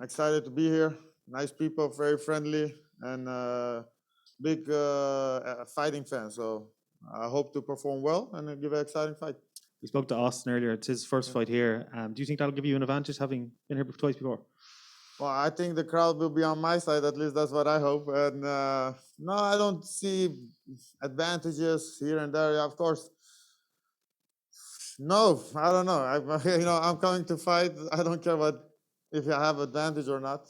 Excited to be here. Nice people, very friendly, and big fighting fan. So I hope to perform well and give an exciting fight. We spoke to Austin earlier. It's his first fight here. Do you think that'll give you an advantage having been here twice before? Well, I think the crowd will be on my side. At least that's what I hope. And no, I don't see advantages here and there. Of course, no, I don't know. I'm coming to fight. I don't care what if I have advantage or not.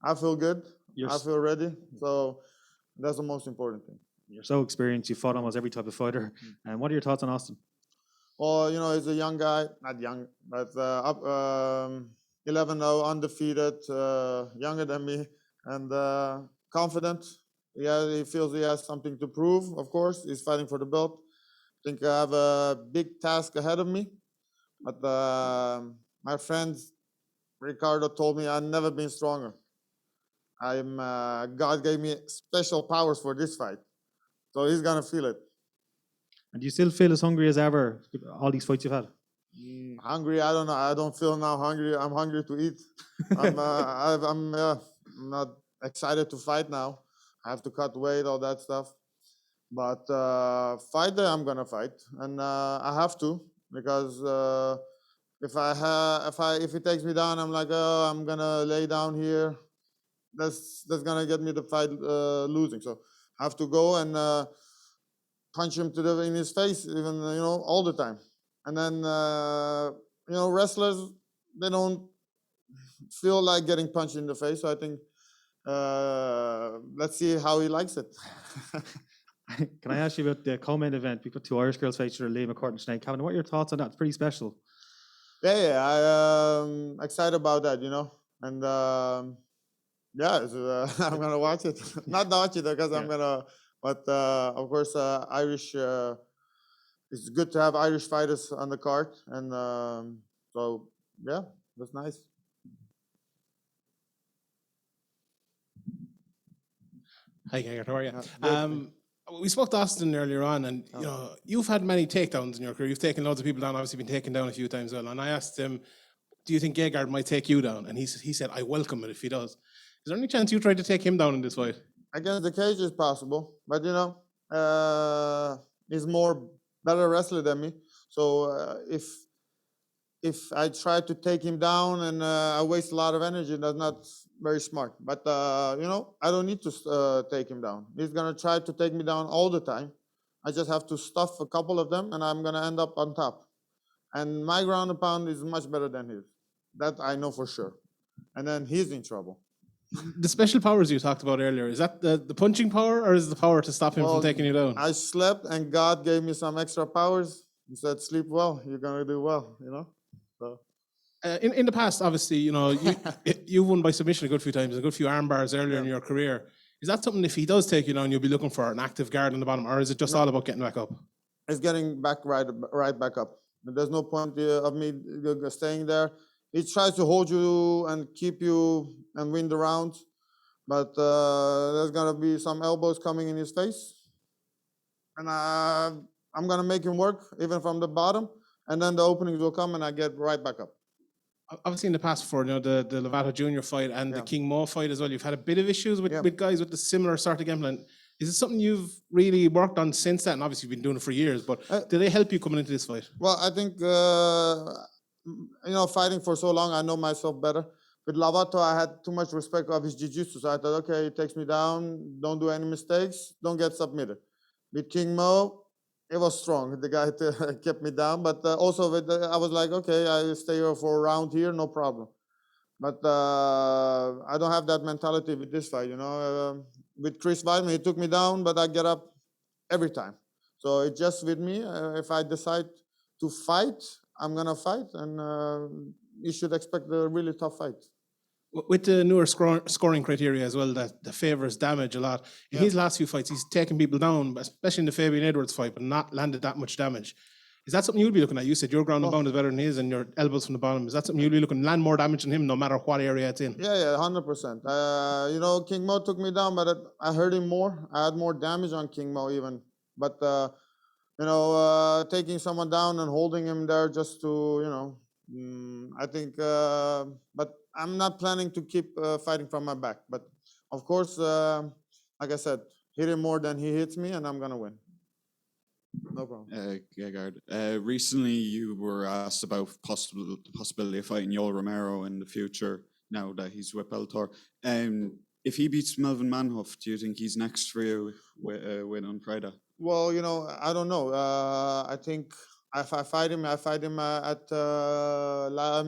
I feel good. I feel ready. So that's the most important thing. You're so experienced. You fought almost every type of fighter. And what are your thoughts on Austin? Well, he's a young guy, not young, but up 11-0, undefeated, younger than me, and confident. Yeah, he feels he has something to prove. Of course, he's fighting for the belt. I think I have a big task ahead of me, but my friend Ricardo told me I've never been stronger. God gave me special powers for this fight, so he's gonna feel it. And do you still feel as hungry as ever? All these fights you've had. Hungry? I don't know. I don't feel now hungry. I'm hungry to eat. I'm not excited to fight now. I have to cut weight, all that stuff. But fight day, I'm gonna fight, and I have to because if he takes me down, I'm like, oh, I'm gonna lay down here. That's gonna get me the fight losing. So I have to go and punch him in his face, even all the time. And then wrestlers, they don't feel like getting punched in the face. So I think let's see how he likes it. Can I ask you about the co-main event? We put two Irish girls fight each other, Liam McCourt and Sinead Cavan. What are your thoughts on that? It's pretty special. Yeah, I'm excited about that, and I'm gonna watch it. Not watch it because I'm gonna, but of course, Irish. It's good to have Irish fighters on the card, and so yeah, that's nice. Hi, Gegard, how are you? We spoke to Austin earlier on, and you've had many takedowns in your career. You've taken loads of people down, obviously been taken down a few times. Well, and I asked him, "Do you think Gegard might take you down?" And he said, "I welcome it if he does." Is there any chance you try to take him down in this fight? Against the cage is possible, but he's more better wrestler than me. So if I try to take him down and I waste a lot of energy, that's not very smart. But I don't need to take him down. He's gonna try to take me down all the time. I just have to stuff a couple of them, and I'm gonna end up on top. And my ground and pound is much better than his. That I know for sure. And then he's in trouble. The special powers you talked about earlier, is that the punching power, or is it the power to stop him from taking you down? I slept, and God gave me some extra powers. He said, "Sleep well. You're gonna do well." So. In the past, obviously, you won by submission a good few times, a good few arm bars earlier in your career. Is that something, if he does take you down, you'll be looking for an active guard on the bottom, or is it just all about getting back up? It's getting back right back up. There's no point of me staying there. He tries to hold you and keep you and win the round, but there's gonna be some elbows coming in his face, and I'm gonna make him work even from the bottom, and then the openings will come, and I get right back up. Obviously, in the past, before the Lovato Jr. fight and the King Mo fight as well, you've had a bit of issues with guys with the similar sort of game plan. Is it something you've really worked on since that? And obviously, you've been doing it for years, but do they help you coming into this fight? Well, I think, fighting for so long, I know myself better. With Lovato, I had too much respect of his jiu-jitsu, so I thought, okay, he takes me down, don't do any mistakes, don't get submitted. With King Mo, it was strong. The guy kept me down, but also I was like, okay, I stay here for a round here, no problem. But I don't have that mentality with this fight, with Chris Weidman, he took me down, but I get up every time. So it's just with me. If I decide to fight, I'm gonna fight, and you should expect a really tough fight. With the newer scoring criteria as well, that favors damage a lot. In his last few fights, he's taken people down, especially in the Fabian Edwards fight, but not landed that much damage. Is that something you'll be looking at? You said your ground and pound is better than his, and your elbows from the bottom. Is that something you'll be looking to land more damage than him, no matter what area it's in? Yeah, 100%. King Mo took me down, but I hurt him more. I had more damage on King Mo even. But taking someone down and holding him there just to, I think. But I'm not planning to keep fighting from my back. But of course, like I said, hit him more than he hits me, and I'm gonna win. No problem. Gegard, recently you were asked about the possibility of fighting Yoel Romero in the future now that he's with Bellator. If he beats Melvin Manhoef, do you think he's next for you win on Friday? Well, I don't know. I think if I fight him at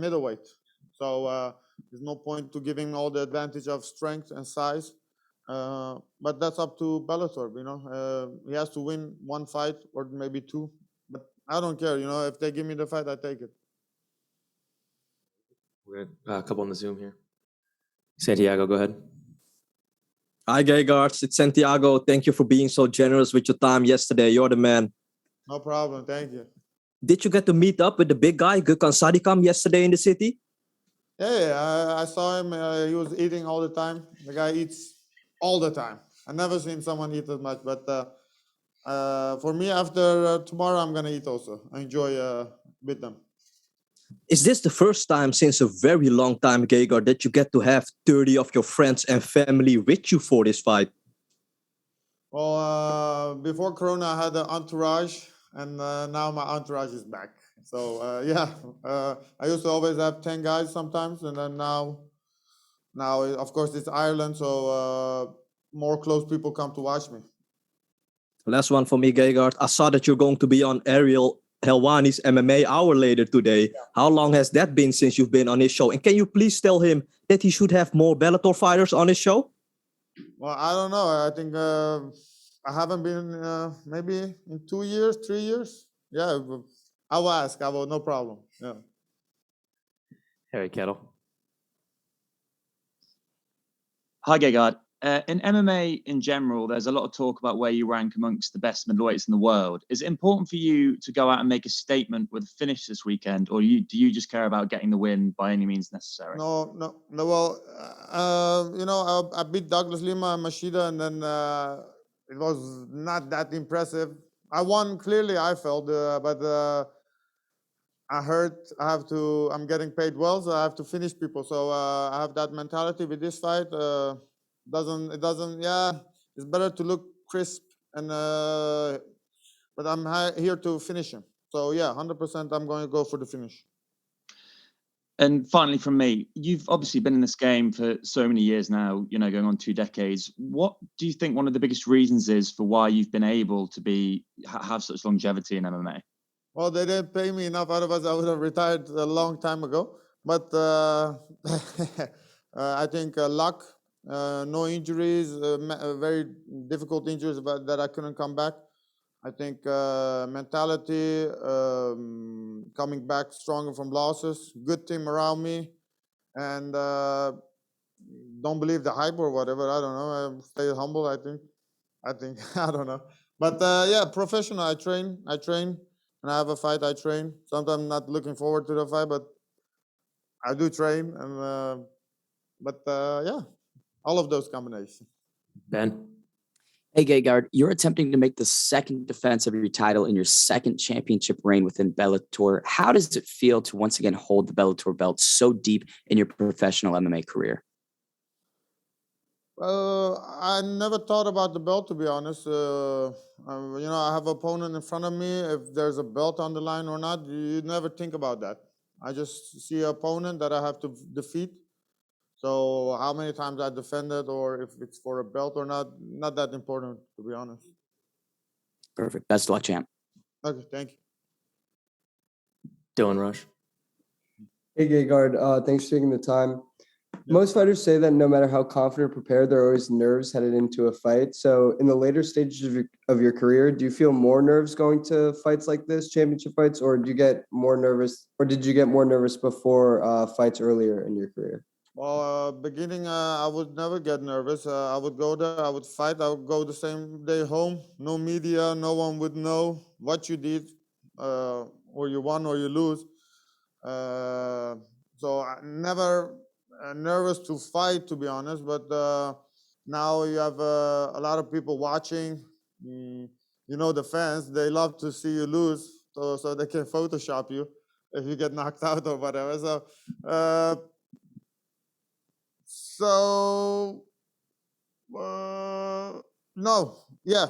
middleweight. So there's no point to giving all the advantage of strength and size. But that's up to Bellator. He has to win one fight or maybe two. But I don't care. If they give me the fight, I take it. We got a couple on the Zoom here. Santiago, go ahead. Hi, Gegard. It's Santiago. Thank you for being so generous with your time yesterday. You're the man. No problem. Thank you. Did you get to meet up with the big guy, Gökhan Sadikam, yesterday in the city? Yeah, I saw him. He was eating all the time. The guy eats all the time. I've never seen someone eat as much. But for me, after tomorrow, I'm going to eat also. I enjoy with them. Is this the first time since a very long time, Gegard, that you get to have 30 of your friends and family with you for this fight? Well, before Corona, I had an entourage, and now my entourage is back. So, I used to always have 10 guys sometimes, and then now, of course, it's Ireland, so more close people come to watch me. Last one for me, Gegard. I saw that you're going to be on Ariel Helwani's MMA Hour later today. Yeah. How long has that been since you've been on his show? And can you please tell him that he should have more Bellator fighters on his show? Well, I don't know. I think I haven't been maybe in 2 years, 3 years. Yeah, I will ask. I will, no problem. Yeah. Harry Kettle. Hi, Gegard. In MMA in general, there's a lot of talk about where you rank amongst the best middleweights in the world. Is it important for you to go out and make a statement with a finish this weekend, or do you just care about getting the win by any means necessary? No. Well, I beat Douglas Lima and Machida, and then it was not that impressive. I won clearly, I felt, but I heard I'm getting paid well, so I have to finish people. So I have that mentality with this fight. It's better to look crisp, and but I'm here to finish him. So yeah, 100% I'm going to go for the finish. And finally, from me, you've obviously been in this game for so many years now, going on 2 decades. What do you think one of the biggest reasons is for why you've been able to have such longevity in MMA? Well, they didn't pay me enough, otherwise I would have retired a long time ago. But I think luck, no injuries, very difficult injuries that I couldn't come back. I think mentality, coming back stronger from losses, good team around me, and don't believe the hype or whatever. I don't know. Stay humble, I think. I don't know. But yeah, professional. I train. When I have a fight, I train. Sometimes I'm not looking forward to the fight, but I do train. And yeah, all of those combinations. Ben? Hey, Gegard, you're attempting to make the second defense of your title in your second championship reign within Bellator. How does it feel to once again hold the Bellator belt so deep in your professional MMA career? I never thought about the belt, to be honest. I have an opponent in front of me. If there's a belt on the line or not, you never think about that. I just see an opponent that I have to defeat. So how many times I defended, or if it's for a belt or not that important, to be honest. Perfect. Best of luck, champ. Okay, thank you. Dylan Rush. Hey, Gegard, thanks for taking the time. Most fighters say that no matter how confident or prepared, there are always nerves headed into a fight. So in the later stages of your career, do you feel more nerves going to fights like this, championship fights, or do you get more nervous, or did you get more nervous before fights earlier in your career? Well, beginning, I would never get nervous. I would go there, I would fight, I would go the same day home. No media, no one would know what you did, or you won or you lose. So I never nervous to fight, to be honest. But now you have a lot of people watching. The fans, they love to see you lose, so they can Photoshop you if you get knocked out or whatever. So So, no, yeah,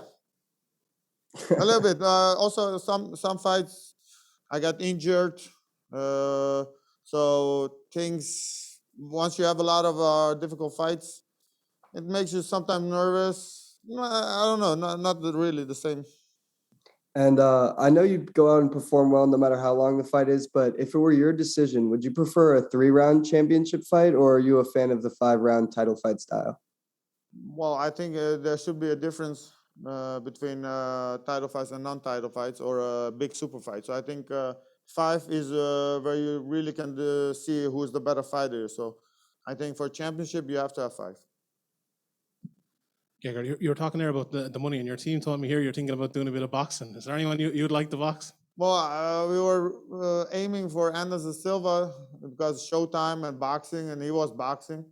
a little bit. Also, some fights I got injured. So things once you have a lot of difficult fights, it makes you sometimes nervous. I don't know, not really the same. And I know you go out and perform well no matter how long the fight is, but if it were your decision, would you prefer a 3-round championship fight, or are you a fan of the 5-round title fight style? Well, I think there should be a difference between title fights and non-title fights, or a big super fight. So I think 5 is where you really can see who's the better fighter. So I think for championship, you have to have 5. Gegard, you were talking there about the money, and your team told me here you're thinking about doing a bit of boxing. Is there anyone you'd like to box? Well, we were aiming for Anderson Silva because Showtime and boxing, and he was boxing.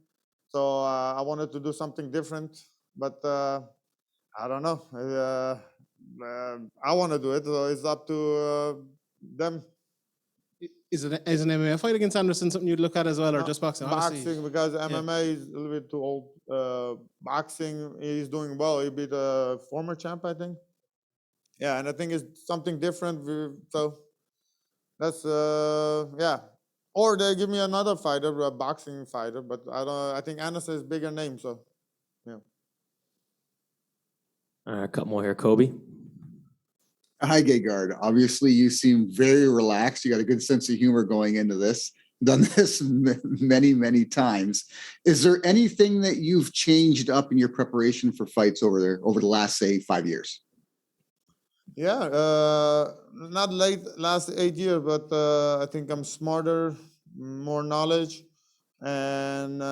So I wanted to do something different, but I don't know. I want to do it, so it's up to them. Is an MMA fight against Anderson something you'd look at as well, or No, just boxing? Honestly, boxing, because MMA is a little bit too old. Boxing, he's doing well. He beat a former champ, I think. Yeah, and I think it's something different. So that's yeah. Or they give me another fighter, a boxing fighter, but I don't. I think Anderson is bigger name, so yeah. A couple more here, Kobe. Hi, Gegard. Obviously, you seem very relaxed. You got a good sense of humor going into this. Done this many, many times. Is there anything that you've changed up in your preparation for fights over the last, say, 5 years? Yeah, not last 8 years, but I think I'm smarter, more knowledge, and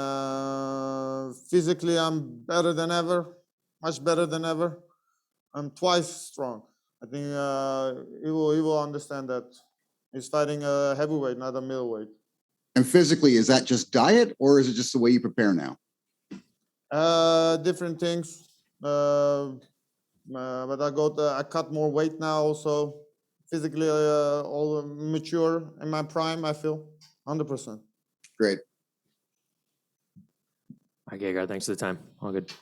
physically I'm better than ever, much better than ever. I'm twice strong. I think he will understand that. He's fighting a heavyweight, not a middleweight. And physically, is that just diet, or is it just the way you prepare now? Different things. But I cut more weight now also. Physically, all mature in my prime, I feel 100%. Great. All right, Gegard, thanks for the time. All good.